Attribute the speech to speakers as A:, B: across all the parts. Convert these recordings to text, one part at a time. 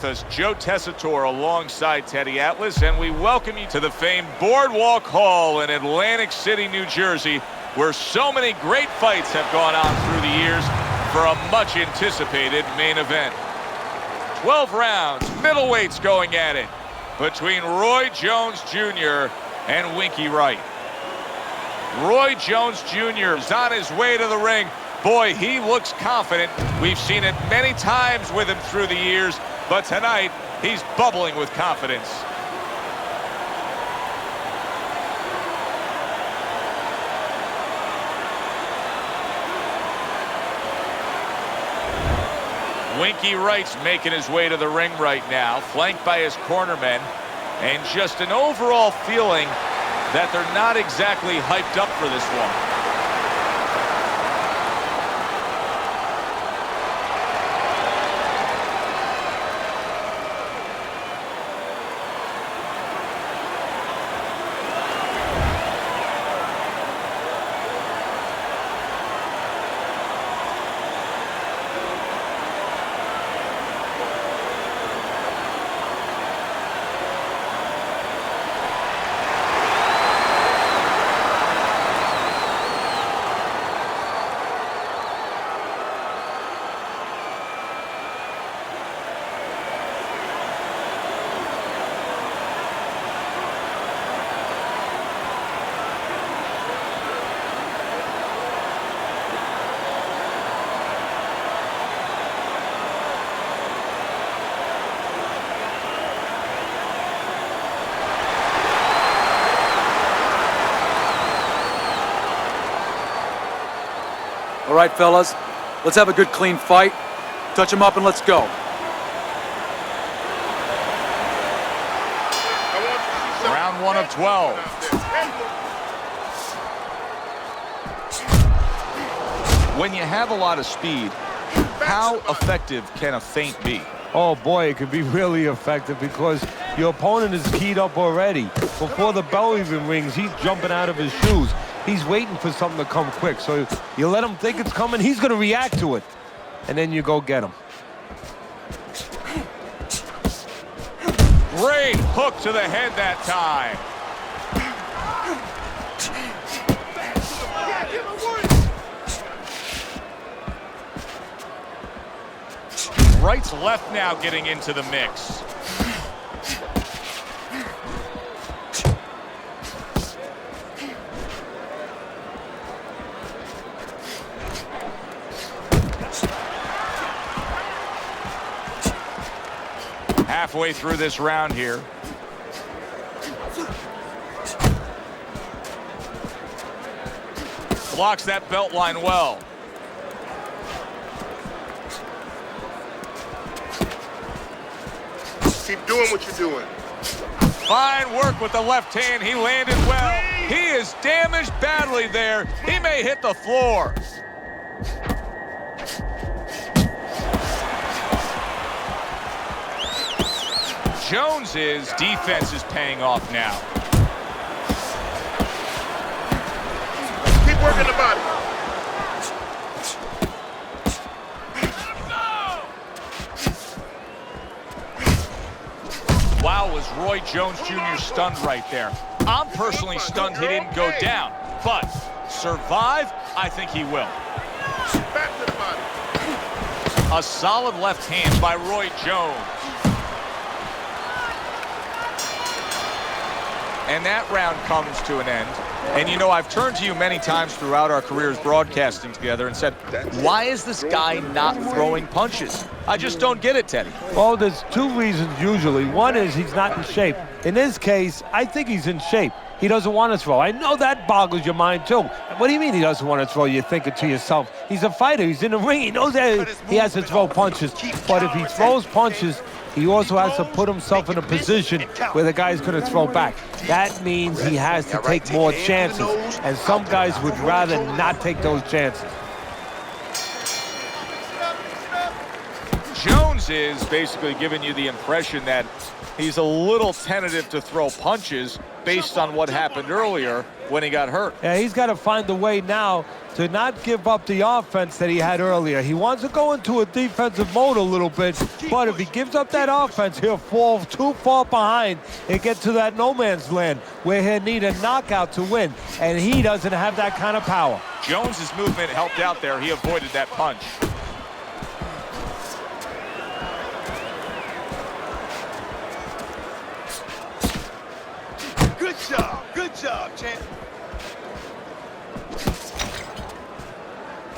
A: Us, Joe Tessitore alongside Teddy Atlas, and we welcome you to the famed Boardwalk Hall in Atlantic City, New Jersey, where so many great fights have gone on through the years for a much anticipated main event. 12 rounds, middleweights going at it between Roy Jones Jr. and Winky Wright. Roy Jones Jr. is on his way to the ring. Boy, he looks confident. We've seen it many times with him through the years, but tonight, he's bubbling with confidence. Winky Wright's making his way to the ring right now, flanked by his cornermen, and just an overall feeling that they're not exactly hyped up for this one.
B: All right, fellas, let's have a good, clean fight. Touch him up and let's go.
A: Round 1 of 12. When you have a lot of speed, how effective can a feint be?
C: Oh boy, it can be really effective because your opponent is keyed up already. Before the bell even rings, he's jumping out of his shoes. He's waiting for something to come quick. So you let him think it's coming, he's going to react to it. And then you go get him.
A: Great hook to the head that time. Wright's left now getting into the mix. Halfway through this round here. Blocks that belt line well.
D: Keep doing what you're doing.
A: Fine work with the left hand. He landed well. He is damaged badly there. He may hit the floor. Jones's defense is paying off now.
D: Keep working the body.
A: Wow, was Roy Jones Jr. stunned right there. I'm personally stunned he didn't go down, but survive, I think he will.
D: Back to the body.
A: A solid left hand by Roy Jones. And that round comes to an end. And you know, I've turned to you many times throughout our careers broadcasting together and said, why is this guy not throwing punches? I just don't get it, Teddy.
C: Well, there's two reasons usually. One is he's not in shape. In this case, I think he's in shape. He doesn't want to throw. I know that boggles your mind too. What do you mean he doesn't want to throw? You're thinking to yourself, he's a fighter. He's in the ring. He knows that he has to throw punches. But if he throws punches, he also has to put himself in a position where the guy's going to throw back. That means he has to take more chances. And some guys would rather not take those chances.
A: Jones Jones is basically giving you the impression that he's a little tentative to throw punches based on what happened earlier when he got hurt.
C: Yeah, he's got to find a way now to not give up the offense that he had earlier. He wants to go into a defensive mode a little bit, but if he gives up that offense, he'll fall too far behind and get to that no man's land where he'll need a knockout to win, and he doesn't have that kind of power.
A: Jones's movement helped out there. He avoided that punch.
D: Good job, champ.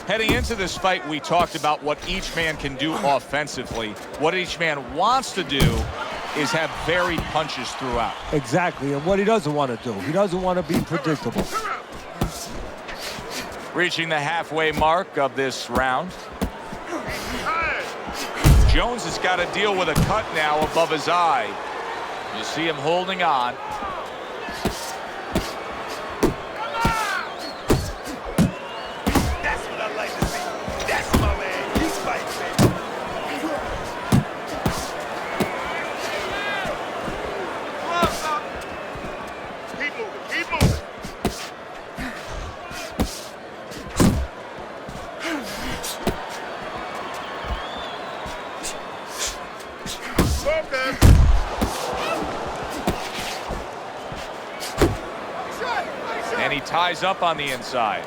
A: Heading into this fight, we talked about what each man can do offensively. What each man wants to do is have varied punches throughout.
C: Exactly, and what he doesn't want to do. He doesn't want to be predictable.
A: Reaching the halfway mark of this round. Jones has got to deal with a cut now above his eye. You see him holding on. And he ties up on the inside.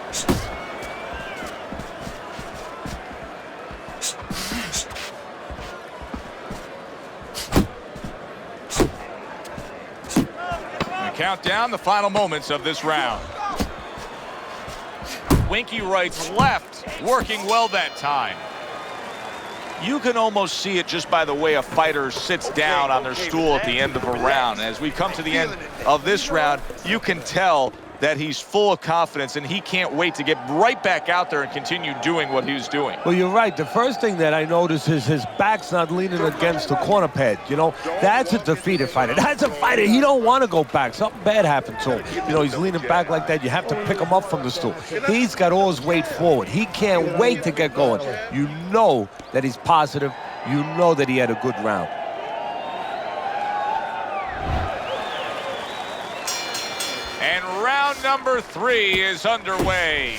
A: We count down the final moments of this round. Winky Wright's left working well that time. You can almost see it just by the way a fighter sits down on their stool at the end of a round. As we come to the end of this round, you can tell that he's full of confidence and he can't wait to get right back out there and continue doing what he was doing.
C: Well, you're right. The first thing that I notice is his back's not leaning against the corner pad. You know, that's a defeated fighter. That's a fighter. He don't want to go back. Something bad happened to him. You know, he's leaning back like that. You have to pick him up from the stool. He's got all his weight forward. He can't wait to get going. You know that he's positive. You know that he had a good round.
A: And round number 3 is underway.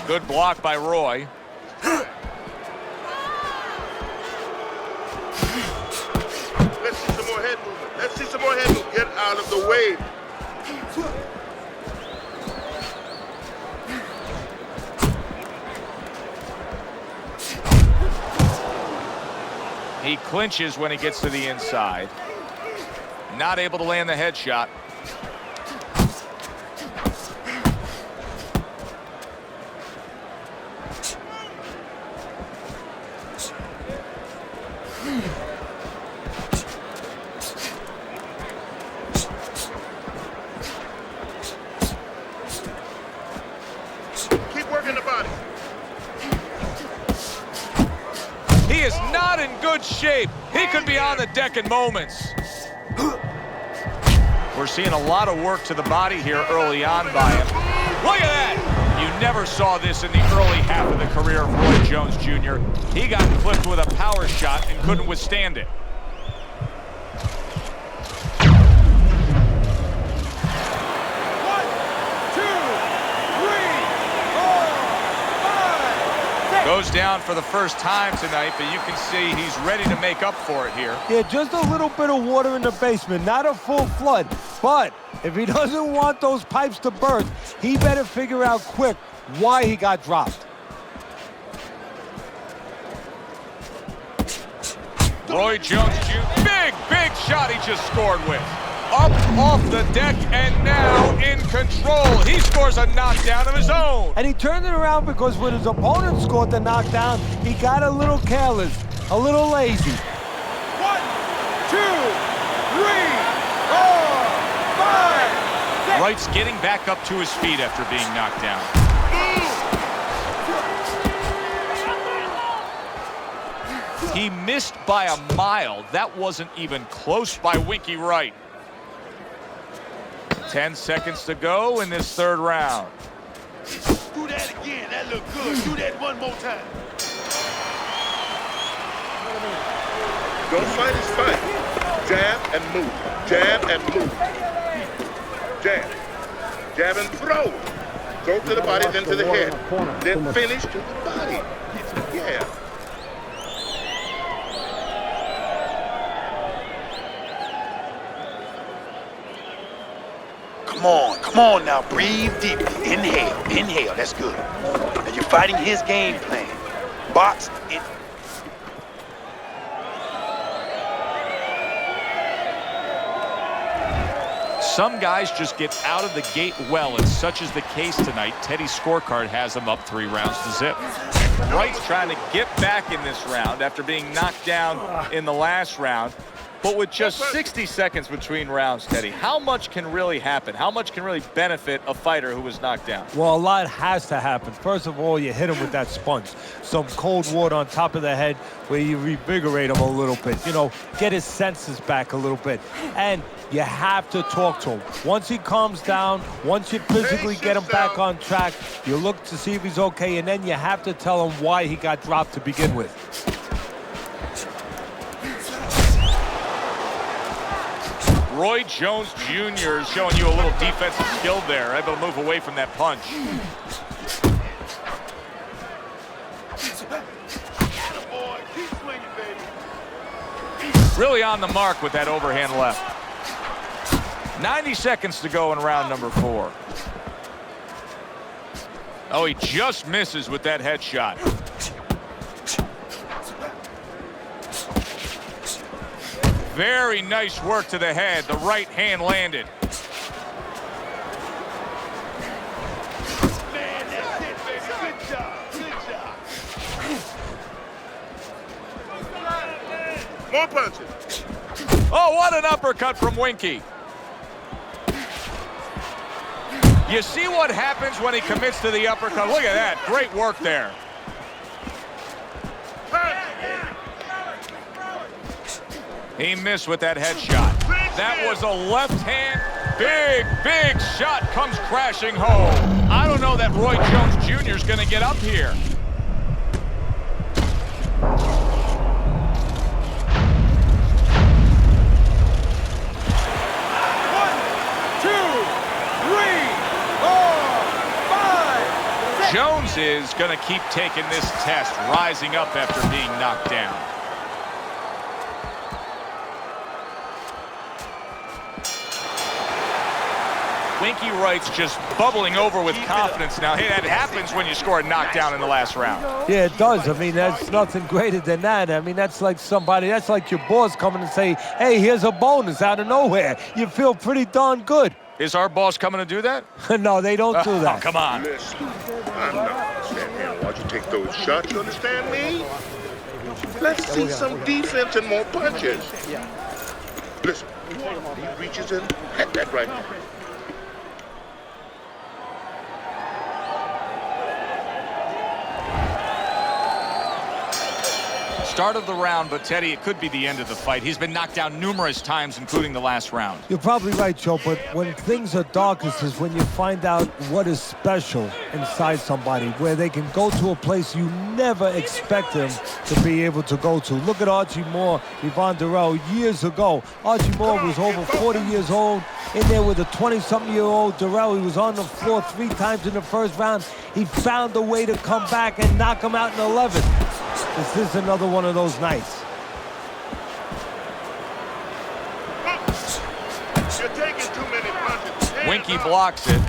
A: Good block by Roy.
D: Let's see some more head movement. Let's see some more head movement. Get out of the way.
A: He clinches when he gets to the inside. Not able to land the headshot.
D: Keep working the body.
A: He is not in good shape. He could be on the deck in moments. We're seeing a lot of work to the body here early on by him. Look at that! You never saw this in the early half of the career of Roy Jones Jr. He got clipped with a power shot and couldn't withstand it. Goes down for the first time tonight, but you can see he's ready to make up for it here.
C: Yeah, just a little bit of water in the basement, not a full flood. But if he doesn't want those pipes to burst, he better figure out quick why he got dropped.
A: Roy Jones Jr. Big shot he just scored with. Up off the deck and now in control. He scores a knockdown of his own.
C: And he turned it around because when his opponent scored the knockdown, he got a little careless, a little lazy. 1, 2, 3, 4, 5, 6.
A: Wright's getting back up to his feet after being knocked down. He missed by a mile. That wasn't even close by Winky Wright. 10 seconds to go in this third round.
D: Do that again. That's That look good. Do that one more time. Don't fight his fight. Jab and move. Jab and move. Jab. Jab and throw. Throw to the body, then to the head. Then finish to the body. Yeah.
E: Come on now, breathe deeply. Inhale, that's good. Now you're fighting his game plan. Box it.
A: Some guys just get out of the gate well, and such is the case tonight. Teddy's scorecard has them up 3 rounds to zip. Wright's trying to get back in this round after being knocked down in the last round. But with just 60 seconds between rounds, Teddy, how much can really happen? How much can really benefit a fighter who was knocked down?
C: Well, a lot has to happen. First of all, you hit him with that sponge. Some cold water on top of the head where you revigorate him a little bit. You know, get his senses back a little bit. And you have to talk to him. Once he calms down, once you physically get him back on track, you look to see if he's okay, and then you have to tell him why he got dropped to begin with.
A: Roy Jones Jr. is showing you a little defensive skill there, able to move away from that punch. Really on the mark with that overhand left. 90 seconds to go in round number 4. Oh, he just misses with that headshot. Very nice work to the head. The right hand landed.
D: Man, that's it, baby. Good job. Good job. More punches.
A: Oh, what an uppercut from Winky. You see what happens when he commits to the uppercut? Look at that. Great work there. He missed with that headshot. That was a left hand. Big shot comes crashing home. I don't know that Roy Jones Jr. is going to get up here. Jones is going to keep taking this test, rising up after being knocked down. Winky Wright's just bubbling over with confidence now. Hey, that happens when you score a knockdown in the last round.
C: Yeah, it does. I mean, that's nothing greater than that. I mean, that's like somebody, that's like your boss coming and say, hey, here's a bonus out of nowhere. You feel pretty darn good.
A: Is our boss coming to do that?
C: No, they don't do that.
A: Oh, come on.
D: Listen, I'm not understanding why you take those shots. You understand me? Let's see some defense and more punches. Listen, he reaches in, hit that right hand.
A: Start of the round, but Teddy, it could be the end of the fight. He's been knocked down numerous times, including the last round.
C: You're probably right, Joe, but when things are darkest is when you find out what is special inside somebody, where they can go to a place you never expect them to be able to go to. Look at Archie Moore, Yvonne Durrell, years ago. Archie Moore was over 40 years old, in there with a 20-something-year-old Durrell. He was on the floor 3 times in the first round. He found a way to come back and knock him out in the 11th. This is another one of those nights.
D: You're taking too many punches.
A: Winky blocks it.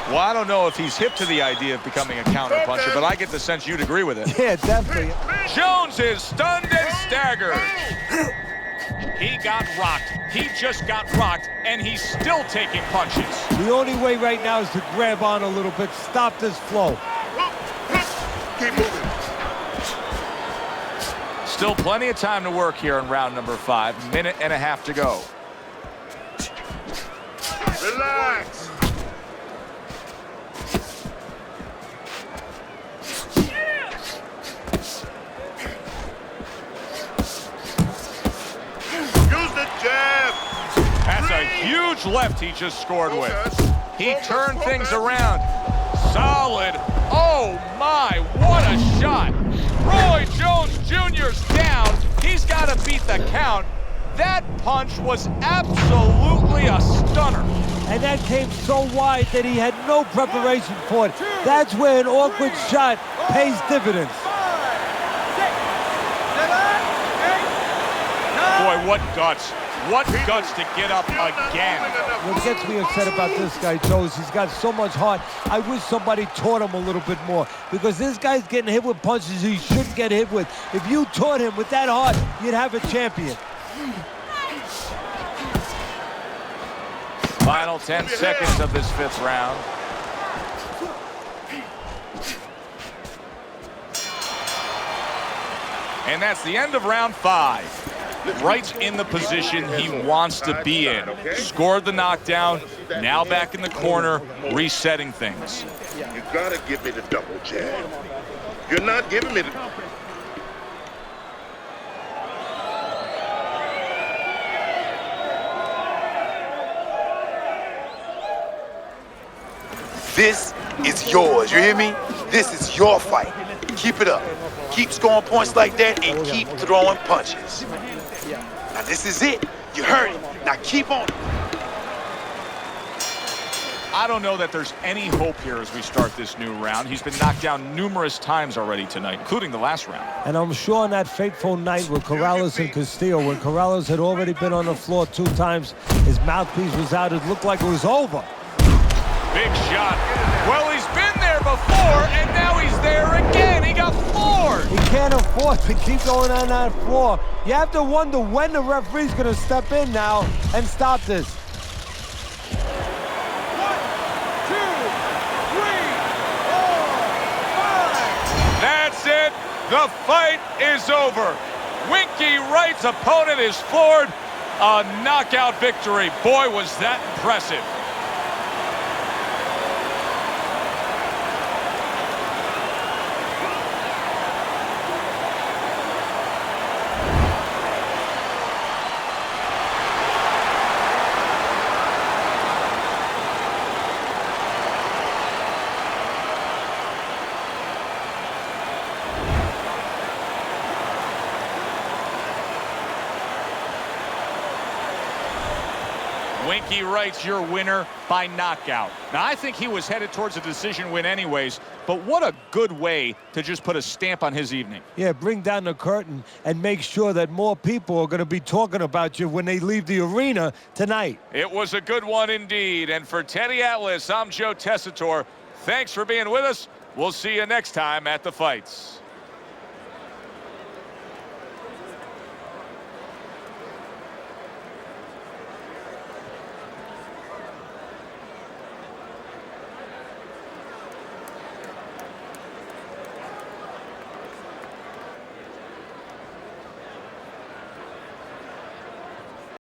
A: Well, I don't know if he's hip to the idea of becoming a counter-puncher, but I get the sense you'd agree with it.
C: Yeah, definitely.
A: Jones is stunned and staggered. He got rocked. He just got rocked, and he's still taking punches.
C: The only way right now is to grab on a little bit, stop this flow.
D: Keep moving.
A: Still plenty of time to work here in round number 5. Minute and a half to go.
D: Relax. Use the jab.
A: That's a huge left he just scored with. He turned things around. solid. Oh my, what a shot. Roy Jones Jr.'s down. He's got to beat the count. That punch was absolutely a stunner.
C: And that came so wide that he had no preparation for it. That's where an awkward shot pays dividends.
A: Boy, what guts. What guts to get up again.
C: What gets me upset about this guy, Joe, is he's got so much heart. I wish somebody taught him a little bit more, because this guy's getting hit with punches he shouldn't get hit with. If you taught him with that heart, you'd have a champion.
A: Final 10 seconds of this 5th round. And that's the end of round 5. Wright's in the position he wants to be in. Scored the knockdown, now back in the corner, resetting things.
D: You gotta give me the double jab. You're not giving me the...
E: This is yours, you hear me? This is your fight. Keep it up. Keep scoring points like that and keep throwing punches. Now this is it. You heard it. Now keep on.
A: I don't know that there's any hope here as we start this new round. He's been knocked down numerous times already tonight, including the last round.
C: And I'm sure on that fateful night with Corrales and Castillo, when Corrales had already been on the floor 2 times, his mouthpiece was out, it looked like it was over.
A: Big shot. Well, he's been there before, and now he's there again. He got floored.
C: He can't afford to keep going on that floor. You have to wonder when the referee's going to step in now and stop this.
F: 1, 2, 3, 4, 5.
A: That's it. The fight is over. Winky Wright's opponent is floored. A knockout victory. Boy, was that impressive. Winky Wright's your winner by knockout. Now, I think he was headed towards a decision win anyways, but what a good way to just put a stamp on his evening.
C: Yeah, bring down the curtain and make sure that more people are going to be talking about you when they leave the arena tonight.
A: It was a good one indeed. And for Teddy Atlas, I'm Joe Tessitore. Thanks for being with us. We'll see you next time at the fights.